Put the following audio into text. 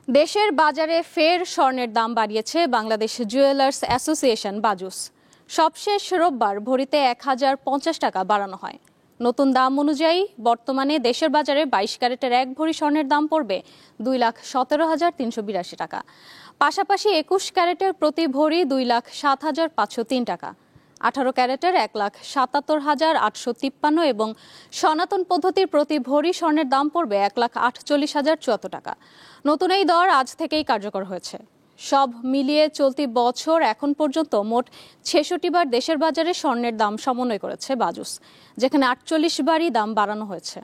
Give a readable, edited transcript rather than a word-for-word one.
দেশের বাজারে ফের স্বর্ণের দাম বাড়িয়েছে বাংলাদেশ জুয়েলার্স অ্যাসোসিয়েশন বাজুস। সবশেষ রোববার ভরিতে ১,০৫০ টাকা বাড়ানো হয়। নতুন দাম অনুযায়ী বর্তমানে দেশের বাজারে ২২ ক্যারেটের ১ ভরি স্বর্ণের দাম পড়বে ২,১৭,৩৮২ টাকা। পাশাপাশি ২১ ক্যারেটের প্রতি ভরি ২,০৭,৫০৩ টাকা, ১৮ ক্যারেটের ১,৭৭,৮৫৩ এবং সনাতন পদ্ধতির প্রতি ভরি স্বর্ণের দাম পড়বে ১,৪৮,০৭৪ টাকা। নতুন এই দর আজ থেকেই কার্যকর হয়েছে। সব মিলিয়ে চলতি বছর এখন পর্যন্ত মোট ৬৬ বার দেশের বাজারে স্বর্ণের দাম সমন্বয় করেছে বাজুস, যেখানে ৪৮ বারই দাম বাড়ানো হয়েছে।